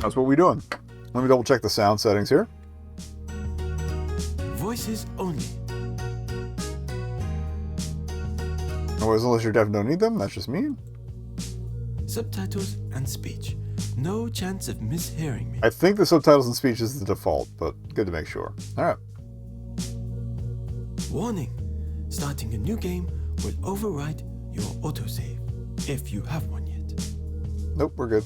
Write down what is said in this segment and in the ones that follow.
That's what we're doing. Let me double check the sound settings here. Voices only. Otherwise, unless you definitely don't need them, that's just me. Subtitles and speech. No chance of mishearing me. I think the subtitles and speech is the default, but good to make sure. Alright. Warning. Starting a new game will overwrite your autosave, if you have one yet. Nope, we're good.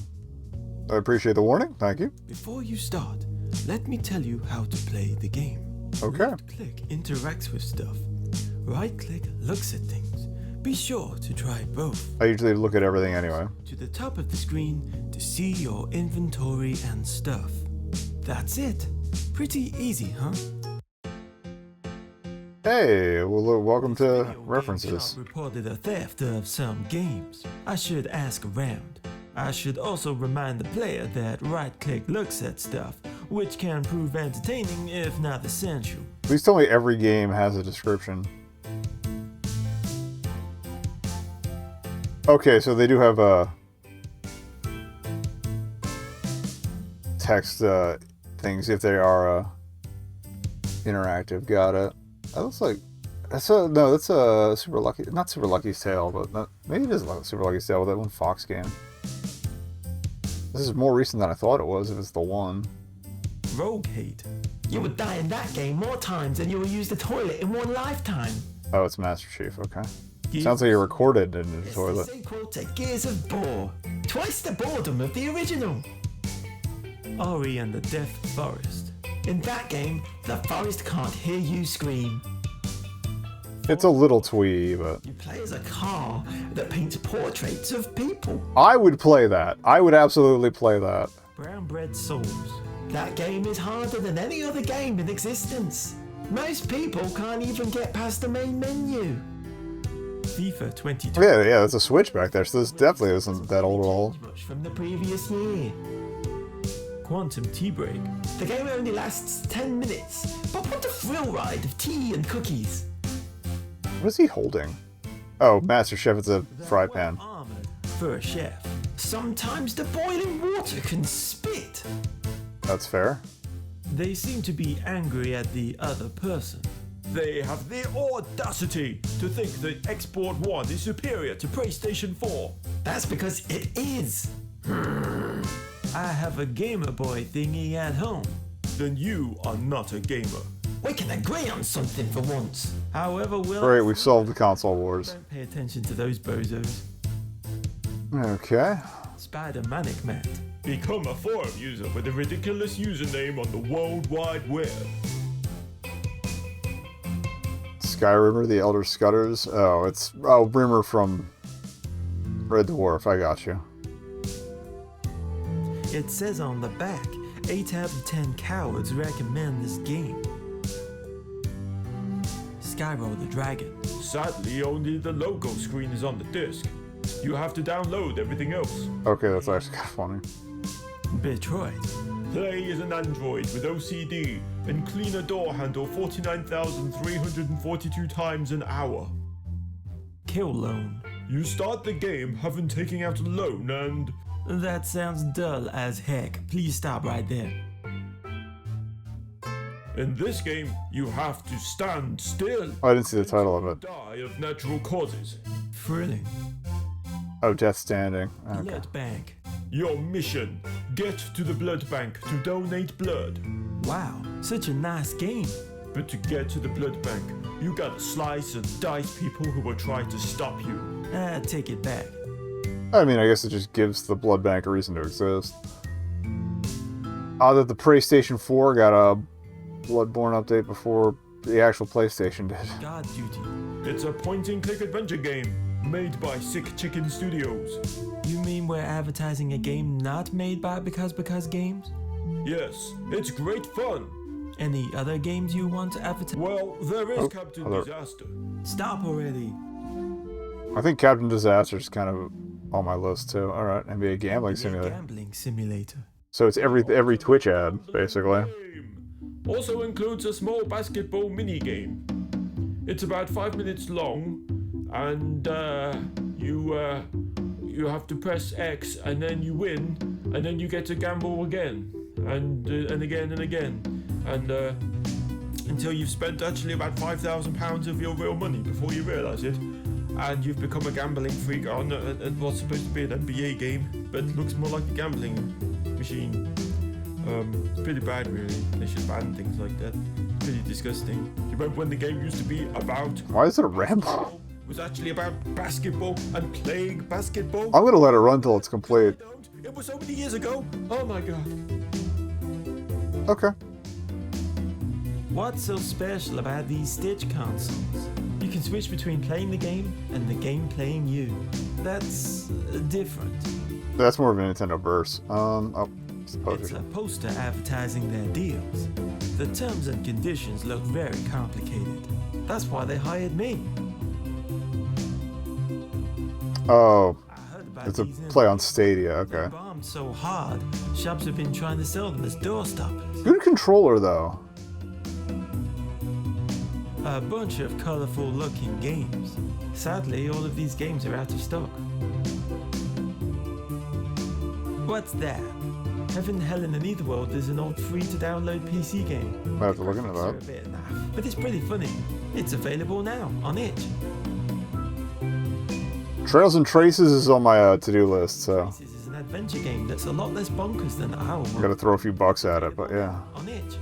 I appreciate the warning. Thank you. Before you start, let me tell you how to play the game. Okay. Left-click interacts with stuff. Right-click looks at things. Be sure to try both. I usually look at everything anyway. To the top of the screen to see your inventory and stuff. That's it. Pretty easy, huh? Hey, well, welcome to References. Reported a theft of some games. I should ask around. I should also remind the player that right-click looks at stuff, which can prove entertaining if not essential. Please tell me every game has a description. Okay, so they do have text things if they are interactive. Got it. That looks like that's a Super Lucky, not Super Lucky's Tale, but maybe it is Super Lucky's Tale with that one Fox game. This is more recent than I thought it was. If it's the one. Rogue hate. You would die in that game more times than you will use the toilet in one lifetime. Oh, it's Master Chief. Okay. Sounds like you recorded in the toilet. It's the sequel to Gears of War. Twice the boredom of the original. Ori and the Death Forest. In that game, the forest can't hear you scream. It's a little twee, but... You play as a car that paints portraits of people. I would play that. I would absolutely play that. Brown Bread Souls. That game is harder than any other game in existence. Most people can't even get past the main menu. FIFA 22. Yeah, that's a Switch back there, so this definitely isn't that old at all. Much from the previous year. Quantum Tea Break. The game only lasts 10 minutes, but what a thrill ride of tea and cookies. What is he holding? Oh, Master Chef, it's a fry pan. Armored for a chef. Sometimes the boiling water can spit. That's fair. They seem to be angry at the other person. They have the audacity to think that Export 1 is superior to PlayStation 4. That's because it is. I have a Gamer Boy thingy at home. Then you are not a gamer. We can agree on something for once. However, Great, we've solved the console wars. Don't pay attention to those bozos. Okay. Spider-Manic Matt. Become a forum user with a ridiculous username on the World Wide Web. Skyrimmer, the Elder Scudders. Oh, it's Rimmer from Red Dwarf. I got you. It says on the back, 8 out of 10 cowards recommend this game. Skyroll the Dragon. Sadly, only the logo screen is on the disc. You have to download everything else. Okay, that's actually kind of funny. Detroit. Play as an android with OCD and clean a door handle 49,342 times an hour. Kill Loan. You start the game having taken out a loan and... That sounds dull as heck. Please stop right there. In this game, you have to stand still. Oh, I didn't see the title of it. Die of natural causes. Thrilling. Oh, Death Standing. Okay. Blood Bank. Your mission. Get to the blood bank to donate blood. Wow, such a nice game. But to get to the blood bank, you gotta slice and dice people who will try to stop you. Take it back. I mean, I guess it just gives the blood bank a reason to exist. That the Praystation 4 got a Bloodborne update before the actual PlayStation did. God Duty. It's a point-and-click adventure game made by Sick Chicken Studios. You mean we're advertising a game not made by Because Games? Yes, it's great fun. Any other games you want to advertise? Well, there is Captain Disaster. Stop already. I think Captain Disaster is kind of on my list too. Alright, NBA Gambling Simulator. Gambling Simulator. So it's every Twitch ad, basically. Also includes a small basketball mini-game. It's about 5 minutes long, and you have to press X, and then you win, and then you get to gamble again, and again and again, and until you've spent actually about £5,000 of your real money before you realise it, and you've become a gambling freak on what's supposed to be an NBA game, but looks more like a gambling machine. It's pretty bad, really. They should ban things like that. It's pretty disgusting. Do you remember when the game used to be about? Why is it a ramble? It was actually about basketball and playing basketball. I'm gonna let it run till it's complete. It was so many years ago. Oh my god. Okay. What's so special about these Stitch consoles? You can switch between playing the game and the game playing you. That's different. That's more of a Nintendo verse. It's a poster advertising their deals. The terms and conditions look very complicated. That's why they hired me. Oh, I heard about it's a these play on Stadia. Okay. They bombed so hard, shops have been trying to sell them as door stoppers. Good controller though. A bunch of colorful looking games. Sadly, all of these games are out of stock. What's that? Heaven, Hell, and the Netherworld is an old free-to-download PC game. I have to look into Graphics are that. a bit naff, but it's pretty funny. It's available now on itch. Trails and Traces is on my to-do list, so This is an adventure game that's a lot less bonkers than our I one. gotta throw a few bucks at it. But yeah. On itch.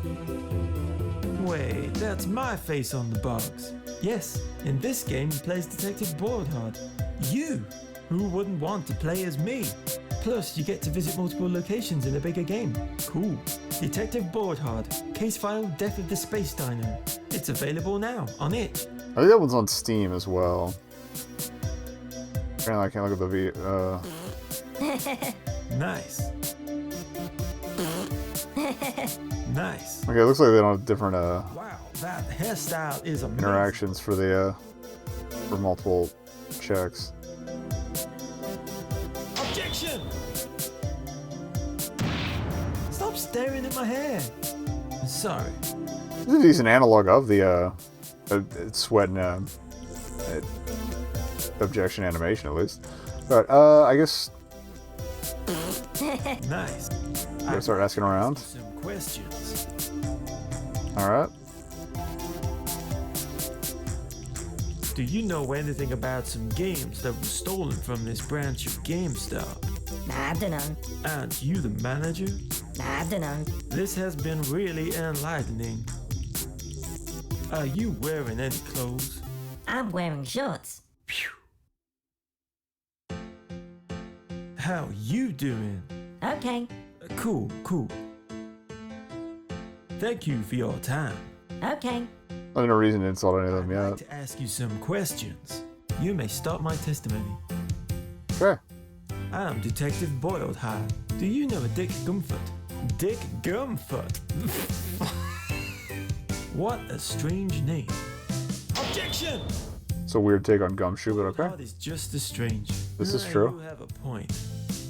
Wait, that's my face on the box. Yes, in this game you play as Detective Boardhard. You! Who wouldn't want to play as me? Plus, you get to visit multiple locations in a bigger game. Cool. Detective Boardhard, Case File Death of the Space Dino. It's available now on itch. I think that one's on Steam as well. Apparently I can't look at the Nice. Nice. Okay, it looks like they don't have different Wow, that hairstyle is amazing. interactions for the for multiple checks. Objection! Stop staring at my hair. Sorry. This is a decent analog of the sweating objection animation at least. But I guess Nice. gotta start asking around. Some questions. All right. Do you know anything about some games that were stolen from this branch of GameStop? Nah, I dunno. Aren't you the manager? Nah, I dunno. This has been really enlightening. Are you wearing any clothes? I'm wearing shorts. Phew. How you doing? Okay, Cool. Thank you for your time. okay. There's no reason to insult any of them I'd like yet. to ask you some questions. You may stop my testimony. Okay. I'm Detective Boiled-High. Do you know a Dick Gumfoot? Dick Gumfoot? What a strange name. Objection! It's a weird take on Gumshoe, but okay. That is just as strange. This is You true. have a point.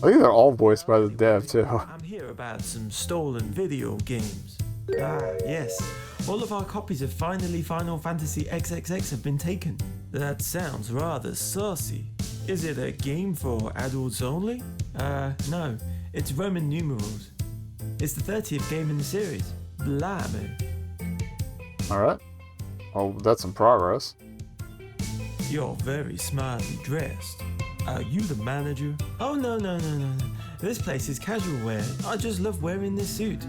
I think they're all voiced by the dev too. I'm here about some stolen video games. Ah, yes. All of our copies of Final Fantasy XXX have been taken. That sounds rather saucy. Is it a game for adults only? No. It's Roman numerals. It's the 30th game in the series. Blimey. All right. Well, that's some progress. You're very smartly dressed. Are you the manager? Oh, no. This place is casual wear. I just love wearing this suit.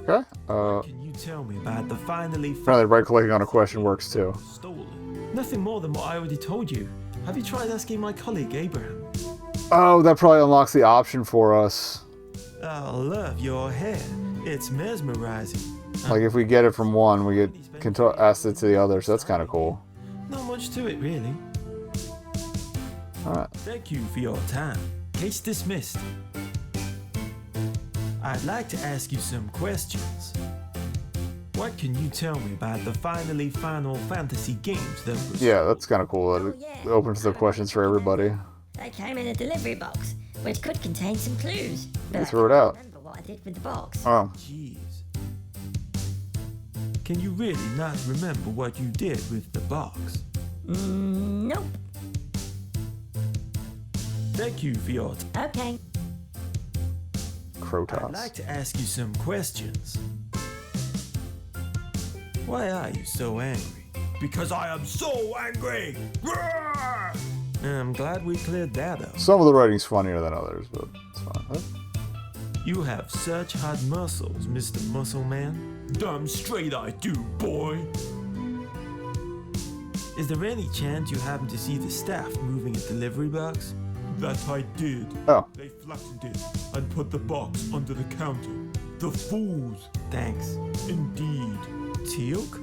Okay. Can you tell me about the finally Apparently, right-clicking on a question works too. stolen? Nothing more than what I already told you. Have you tried asking my colleague Abraham? Oh, that probably unlocks the option for us. I love your hair. It's mesmerizing. Like if we get it from one, we can ask it to the other, so that's kind of cool. Not much to it, really. All right. Thank you for your time. Case dismissed. I'd like to ask you some questions. What can you tell me about the Final Fantasy games that were Yeah, that's kind of cool. That it opens the questions for everybody. They came in a delivery box, which could contain some clues. But You threw it out. I can't remember what I did with the box. Oh, Jeez. Can you really not remember what you did with the box? Nope. Thank you for your Okay. Krotos. I'd like to ask you some questions. Why are you so angry? Because I am so angry! Roar! I'm glad we cleared that up. Some of the writing's funnier than others, but it's fine. You have such hot muscles, Mr. Muscle Man. Damn straight I do, boy. Is there any chance you happen to see the staff moving a delivery box? That I did. Oh. They flattened it and put the box under the counter. The fools. Thanks. Indeed. Teal'c?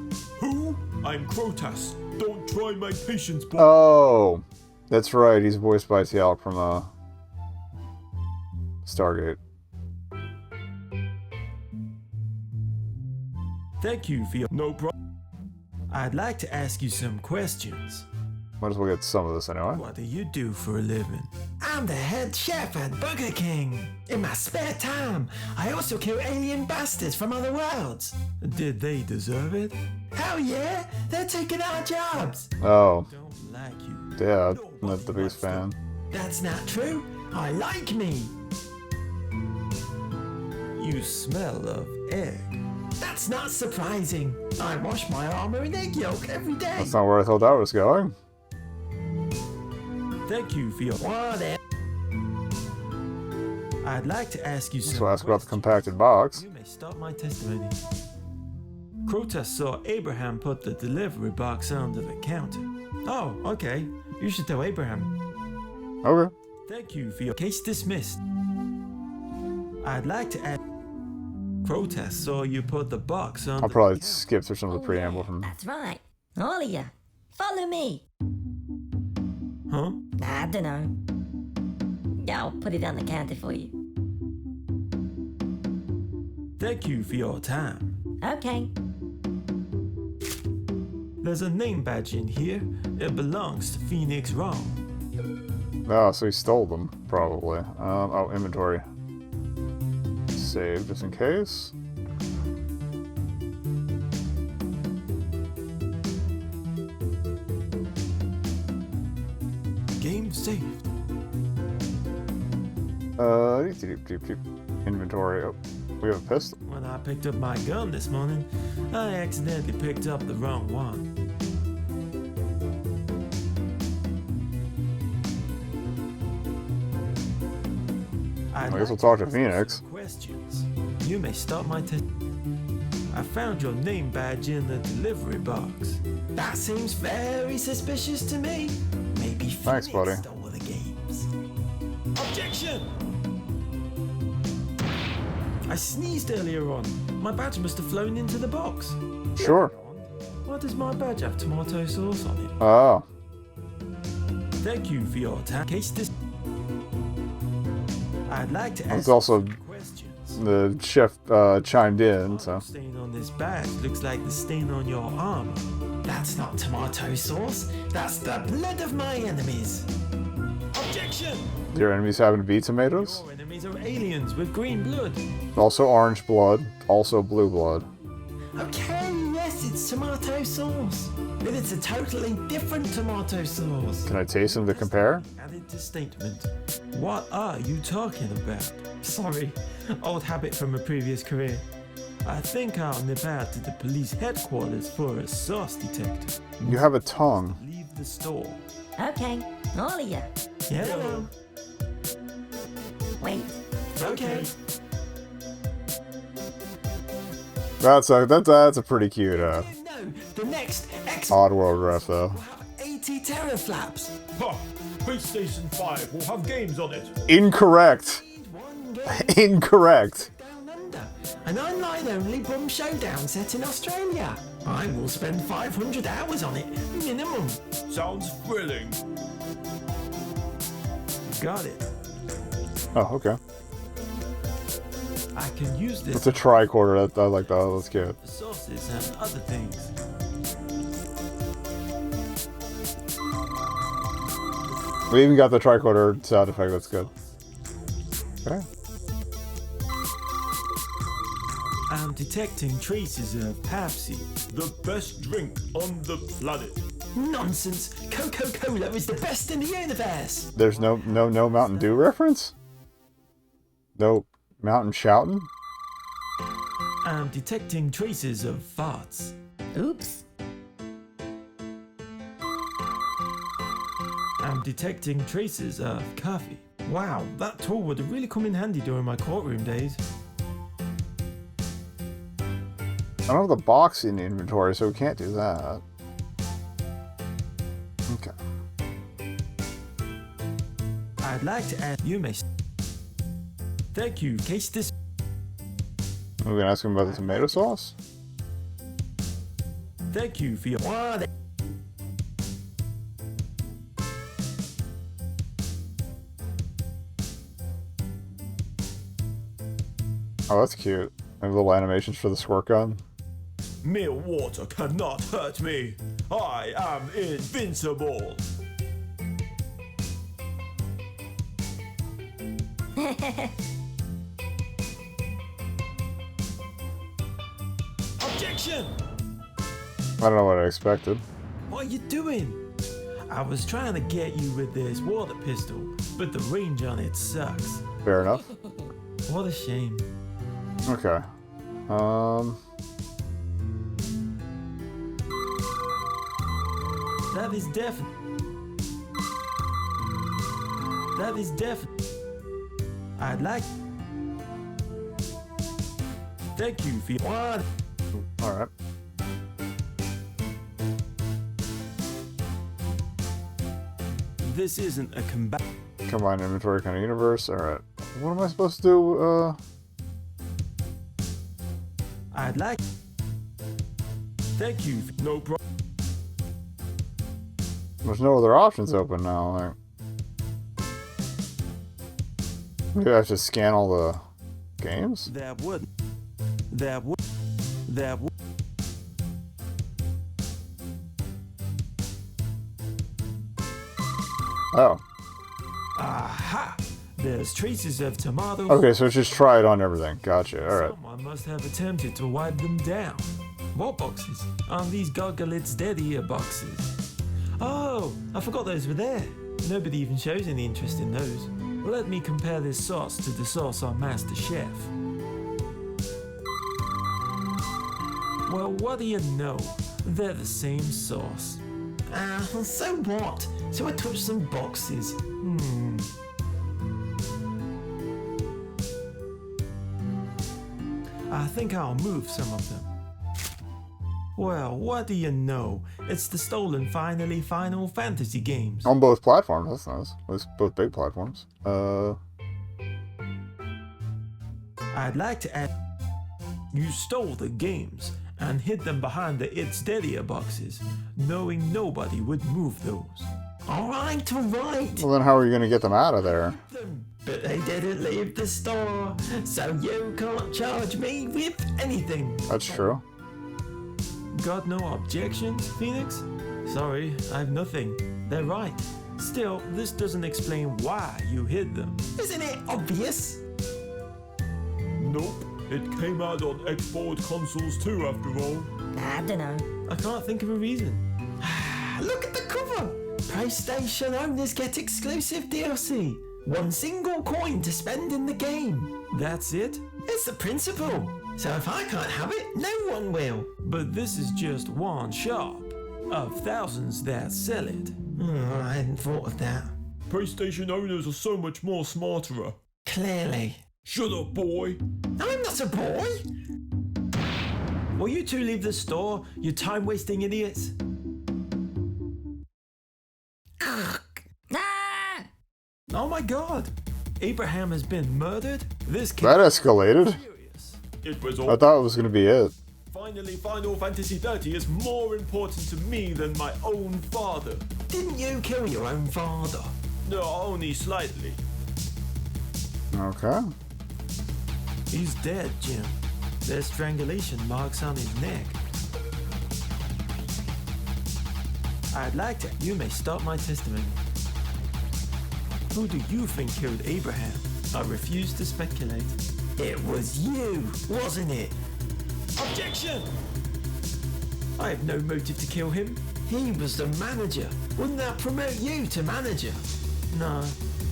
Who? I'm Krotos. Don't try my patience, boy. Oh, that's right. He's voiced by Teal'c from Stargate. Thank you for your... No problem. I'd like to ask you some questions. Might as well get some of this anyway. What do you do for a living? I'm the head chef at Burger King. In my spare time, I also kill alien bastards from other worlds. Did they deserve it? Hell yeah, they're taking our jobs. Oh, Don't like you. yeah, I'm not the biggest fan. That's not true. I like me. You smell of egg. That's not surprising. I wash my armor in egg yolk every day. That's not where I thought that was going. Thank you for your... Whatever. I'd like to ask you some So ask about the questions. compacted box. You may stop my testimony. Krotos saw Abraham put the delivery box under the counter. Oh, okay. You should tell Abraham. Okay. Thank you for your case dismissed. I'd like to ask... Krotos saw you put the box under I'll probably skip through some of the preamble from... That's right. All of you, follow me. Huh? I don't know. I'll put it on the counter for you. Thank you for your time. Okay. There's a name badge in here. It belongs to Phoenix Wrong. Oh, so he stole them, probably. Oh, inventory. Save, just in case. Game saved. Inventory. Oh, we have a pistol. When I picked up my gun this morning, I accidentally picked up the wrong one. I guess we'll talk to Phoenix. Questions. You may stop my test. I found your name badge in the delivery box. That seems very suspicious to me. Maybe Thanks, Phoenix buddy. stole the games. Objection! I sneezed earlier on. My badge must have flown into the box. Sure. Why does my badge have tomato sauce on it? Oh. Thank you for your time. Case this. I'd like to ask It's also some questions. the chef chimed in, so. The stain on this badge looks like the stain on your armor. That's not tomato sauce. That's the blood of my enemies. Objection! Your enemies happen to be tomatoes? Your enemies are aliens with green blood. Also orange blood, also blue blood. Okay, yes, it's tomato sauce. But it's a totally different tomato sauce. Can I taste them to compare? Added to statement. What are you talking about? Sorry, old habit from a previous career. I think I'll nip out to the police headquarters for a sauce detector. You have a tongue. Leave the store. Okay. All of you. Hello. Wait. Okay. That's a pretty cute No, the next X Oddworld ref though. will have 80 teraflops. Ha! PlayStation 5 will have games on it. Incorrect. One game Incorrect. down under. An online-only bum showdown set in Australia. I will spend 500 hours on it, minimum. Sounds thrilling. Got it. Oh, okay. I can use this It's a tricorder. I like that. That's cute. for sauces and other things. We even got the tricorder sound effect. That's good. Okay. I'm detecting traces of Pepsi, the best drink on the planet. Nonsense! Coca-Cola is the best in the universe! There's no Mountain Dew reference? No Mountain shouting? I'm detecting traces of farts. Oops. I'm detecting traces of coffee. Wow, that tool would have really come in handy during my courtroom days. I don't have the box in the inventory, so we can't do that. Okay. I'd like to add you may. Thank you, case this. Are we gonna ask him about the tomato sauce? Thank you for your. Oh, that's cute. Maybe little animations for the squirt gun. Mere water cannot hurt me. I am invincible. Objection! I don't know what I expected. What are you doing? I was trying to get you with this water pistol, but the range on it sucks. Fair enough. What a shame. Okay. That is definite. That is definite. I'd like. Thank you for your. Alright. This isn't a combat. Combined inventory kind of universe. Alright. What am I supposed to do? I'd like. Thank you. No problem. There's no other options open now. Like, maybe I have to scan all the games? That would. That would. That would. Oh. Aha! There's traces of tomato. Okay, so it's just try it on everything. Gotcha. Alright. Someone must have attempted to wipe them down. What boxes? Are these Gogolit's dead ear boxes? Oh, I forgot those were there. Nobody even shows any interest in those. Let me compare this sauce to the sauce on Master Chef. Well, what do you know? They're the same sauce. So what? So I touched some boxes. I think I'll move some of them. Well, what do you know? It's the stolen Final Fantasy games. On both platforms, that's nice. It's both big platforms. I'd like to add. You stole the games and hid them behind the It's Dead Ear boxes, knowing nobody would move those. Alright. Well, then how are you going to get them out of there? But they didn't leave the store, so you can't charge me with anything. That's true. Got no objections, Phoenix? Sorry, I have nothing. They're right. Still, this doesn't explain why you hid them. Isn't it obvious? Nope. It came out on Xbox consoles too, after all. I don't know. I can't think of a reason. Look at the cover! PlayStation owners get exclusive DLC. One single coin to spend in the game. That's it? It's the principle. So if I can't have it, no one will. But this is just one shop of thousands that sell it. I hadn't thought of that. PlayStation owners are so much more smarter. Clearly. Shut up, boy. I'm not a boy. Will you two leave the store, you time-wasting idiots? Ah! Oh my god! Abraham has been murdered? This kid That escalated. serious. It was I all. thought it was going to be it. Finally, Final Fantasy 30 is more important to me than my own father. Didn't you kill your own father? No, only slightly. Okay. He's dead, Jim. There's strangulation marks on his neck. I'd like to. You may stop my testimony. Who do you think killed Abraham? I refuse to speculate. It was you, wasn't it? Objection! I have no motive to kill him. He was the manager. Wouldn't that promote you to manager? No,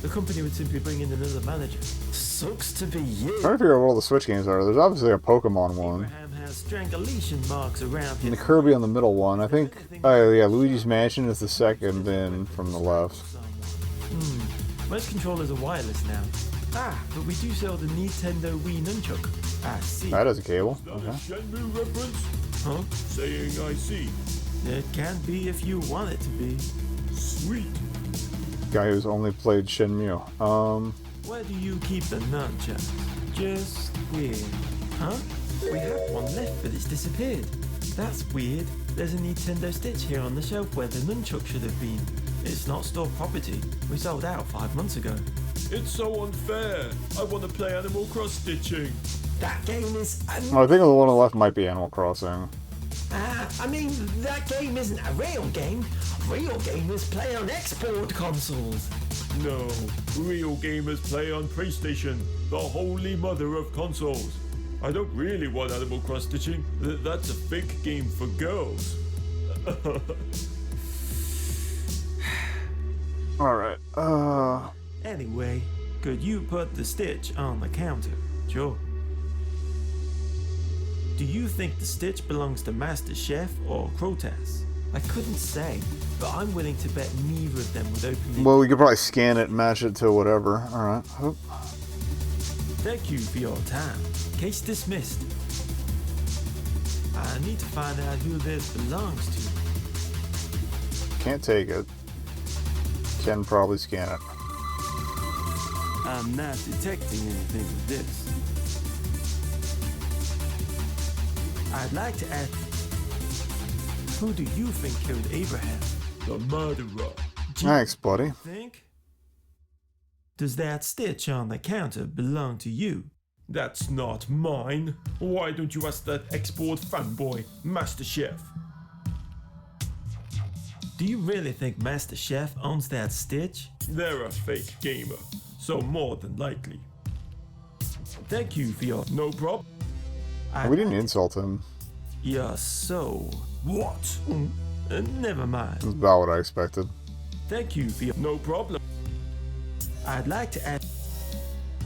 the company would simply bring in another manager. So Sucks to be you. I'm trying to figure out what all the Switch games are. There's obviously a Pokemon one. Abraham has strangulation marks around And the his Kirby on the middle one. I think, oh yeah, Luigi's Mansion is the second in from the left. Most controllers are wireless now. Ah, but we do sell the Nintendo Wii Nunchuk. I see. That is a cable. Is that Okay. a Shenmue reference? Huh? Saying I see. It can be if you want it to be. Sweet. Guy who's only played Shenmue. Where do you keep the nunchuck? Just weird. Huh? We have one left, but it's disappeared. That's weird. There's a Nintendo Stitch here on the shelf where the nunchuck should have been. It's not store property. We sold out 5 months ago. It's so unfair. I want to play Animal Cross Stitching. That game is... Well, I think the one on the left might be Animal Crossing. I mean, that game isn't a real game. Real gamers play on export consoles. No, real gamers play on Praystation, the holy mother of consoles. I don't really want Animal Cross Stitching. That's a fake game for girls. Alright, Anyway, could you put the Stitch on the counter? Sure. Do you think the Stitch belongs to Master Chef or Crotas? I couldn't say, but I'm willing to bet neither of them would open the... well, we could probably scan it and match it to whatever. Alright. Oop. Thank you for your time. Case dismissed. I need to find out who this belongs to. Can't take it. Can probably scan it. I'm not detecting anything with this. I'd like to ask, who do you think killed Abraham? The murderer. Do you Thanks, buddy. think? Does that Stitch on the counter belong to you? That's not mine. Why don't you ask that export fanboy, Master Chef? Do you really think Master Chef owns that Stitch? They're a fake gamer, so more than likely. Thank you for your... No problem. We didn't insult him. You're so... What? never mind. That's about what I expected. Thank you for your... No problem. I'd like to ask,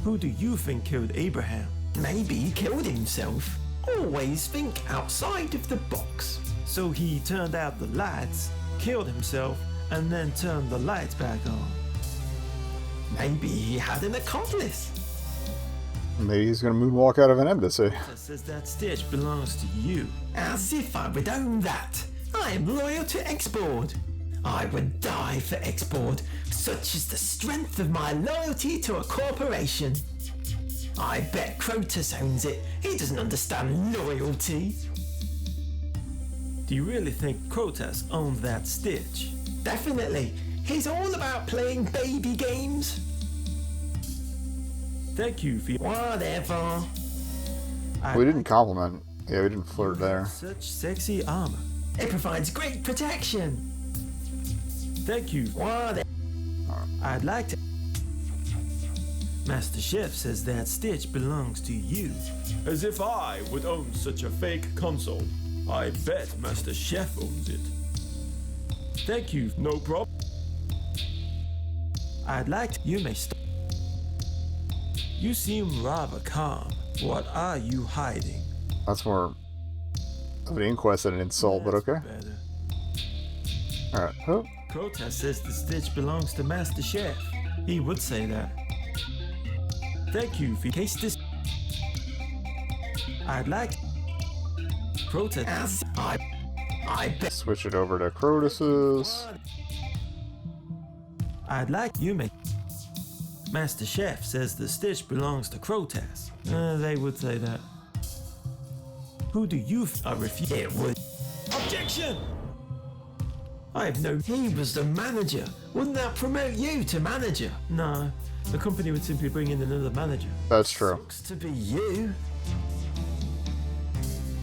who do you think killed Abraham? Maybe he killed himself. Always think outside of the box. So he turned out the lights, killed himself, and then turned the lights back on. Maybe he had an accomplice. Maybe he's gonna moonwalk out of an embassy. That says that Stitch belongs to you. As if I would own that. I am loyal to Export. I would die for Export. Such is the strength of my loyalty to a corporation. I bet Crotus owns it. He doesn't understand loyalty. Do you really think Crotus owns that Stitch? Definitely. He's all about playing baby games. Thank you for whatever. We didn't compliment. Yeah, we didn't flirt there. Such sexy armor. It provides great protection. Thank you. What? I'd like to. Master Chef says that Stitch belongs to you. As if I would own such a fake console. I bet Master Chef owns it. Thank you. No problem. I'd like to. You may stop. You seem rather calm. What are you hiding? That's more of an inquest than an insult, but okay. Better. Alright. Oh. Crotas says the Stitch belongs to Master Chef. He would say that. Thank you for case this. I'd like Crotas as I bet. Switch it over to Crotus's. I'd like you may. Master Chef says the Stitch belongs to Crotas. They would say that. Who do you I refuse? It would. Objection! I have no. He was the manager. Wouldn't that promote you to manager? No. The company would simply bring in another manager. That's true. Sucks to be you.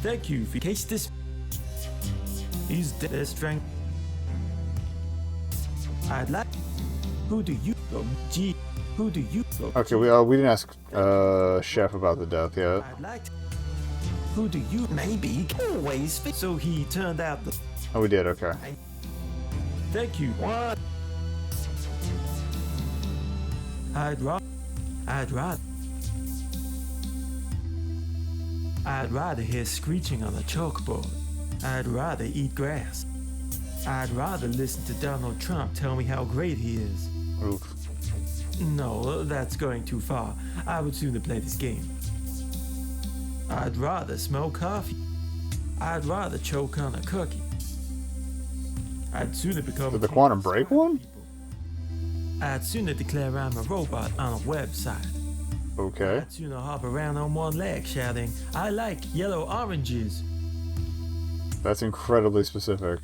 Thank you for case this. He's dead strength. I'd like. Who do you? G. Who do you? Okay, we didn't ask Chef about the death yet. I'd like. Who do you? Maybe always. So he turned out the. Oh, we did. Okay. Thank you. What? I'd rather. I'd rather hear screeching on a chalkboard. I'd rather eat grass. I'd rather listen to Donald Trump tell me how great he is. Oof. No, that's going too far. I would sooner play this game. I'd rather smell coffee. I'd rather choke on a cookie. I'd sooner become... Did the Quantum Break one? I'd sooner declare I'm a robot on a website. Okay. I'd sooner hop around on one leg shouting, I like yellow oranges. That's incredibly specific.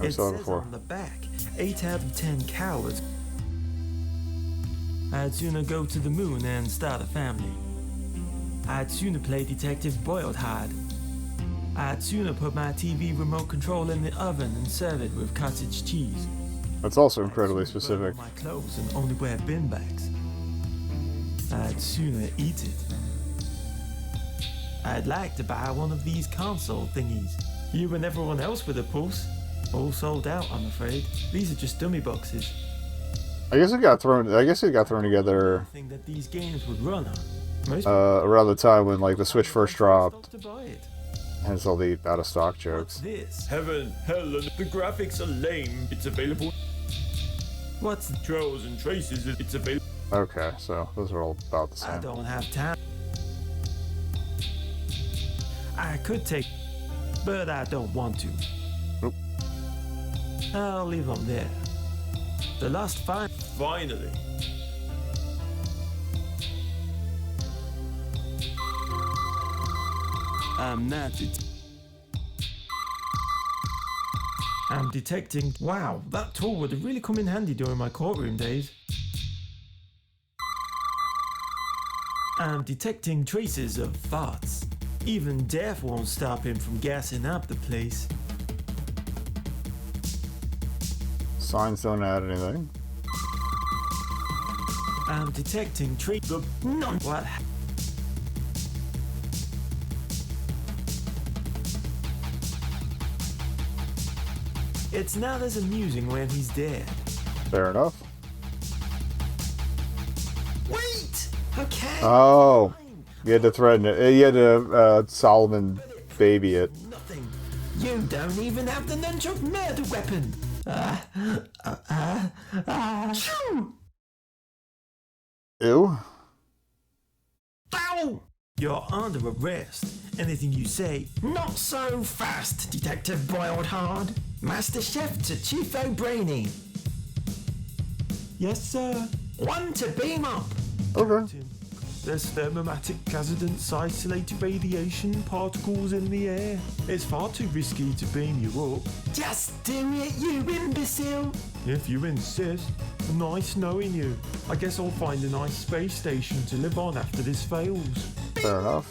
I It saw it says before. on the back, 8 out of 10 cowards. I'd sooner go to the moon and start a family. I'd sooner play Detective Boiled Hard. I'd sooner put my TV remote control in the oven and serve it with cottage cheese. That's also incredibly specific. I'd sooner burn all my clothes and only wear bin bags. I'd sooner eat it. I'd like to buy one of these console thingies. You and everyone else with a pulse. All sold out, I'm afraid. These are just dummy boxes. I guess it got thrown together Thing that these games would run on. Most around the time when like the Switch first dropped. to buy it. Hence all the out of stock What's jokes. this? Heaven, hell, and the graphics are lame. It's available. What's Trails and traces. It's available. Okay, so those are all about the I same. don't have time. I could take, but I don't want to. Nope. I'll leave them there. The last five. Finally. I'm not. I'm detecting. Wow, that tool would have really come in handy during my courtroom days. I'm detecting traces of farts. Even death won't stop him from gassing up the place. Signs don't add anything. I'm detecting traces. No. What? It's not as amusing when he's dead. Fair enough. Wait! Okay. Oh, you had to threaten it. You had to Solomon baby it. Nothing. You don't even have the nunchuck murder weapon. Shoo! Ew. Ow! You're under arrest. Anything you say, not so fast, Detective Boiled Hard. Master Chef to Chief O'Brainy. Yes, sir. One to beam up. Okay. There's thermomatic hazardous isolated radiation particles in the air. It's far too risky to beam you up. Just do it, you imbecile. If you insist. Nice knowing you. I guess I'll find a nice space station to live on after this fails. Fair enough.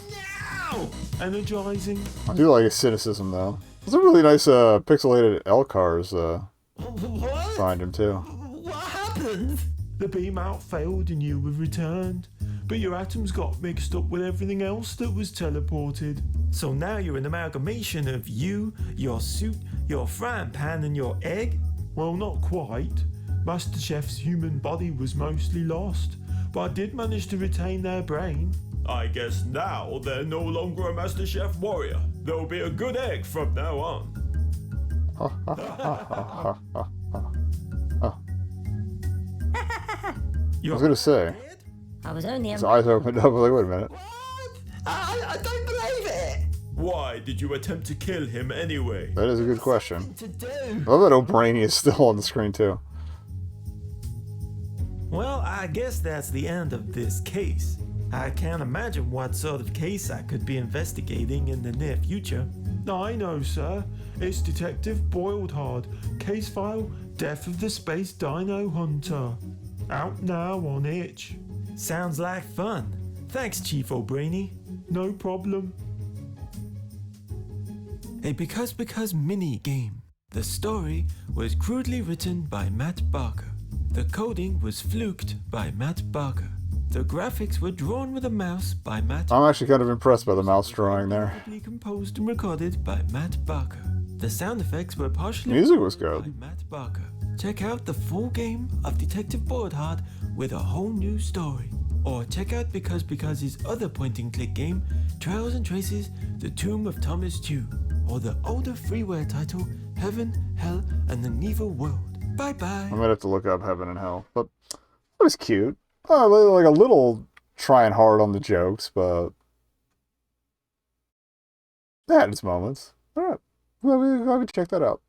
Ow! Energizing. I do like his cynicism though. It's a really nice pixelated L-Cars What? find him too. What happened? The beam out failed and you were returned. But your atoms got mixed up with everything else that was teleported. So now you're an amalgamation of you, your suit, your frying pan, and your egg? Well, not quite. Master Chef's human body was mostly lost, but I did manage to retain their brain. I guess now they're no longer a Master Chef warrior. They'll be a good egg from now on. I You're was gonna say, I was only his eyes opened up. Like, wait a minute. What? I don't believe it! Why did you attempt to kill him anyway? That is a good question. To do? I love that O'Brainy is still on the screen too. Well, I guess that's the end of this case. I can't imagine what sort of case I could be investigating in the near future. I know, sir. It's Detective Boiled Hard. Case file, Death of the Space Dino Hunter. Out now on itch. Sounds like fun. Thanks, Chief O'Brainy. No problem. A Because mini game. The story was crudely written by Matt Barker. The coding was fluked by Matt Barker. The graphics were drawn with a mouse by Matt I'm actually kind of impressed by the mouse drawing there. Probably composed and recorded by Matt Barker. The sound effects were partially Music was recorded good. by Matt Barker. Check out the full game of Detective Boiled Hard with a whole new story. Or check out Because his other point-and-click game, Trails and Traces, The Tomb of Thomas Tew, or the older freeware title, Heaven, Hell, and the Neither World. Bye-bye. I might have to look up Heaven and Hell, but it was cute. Like a little trying hard on the jokes, but it had its moments. All right, glad we checked that out.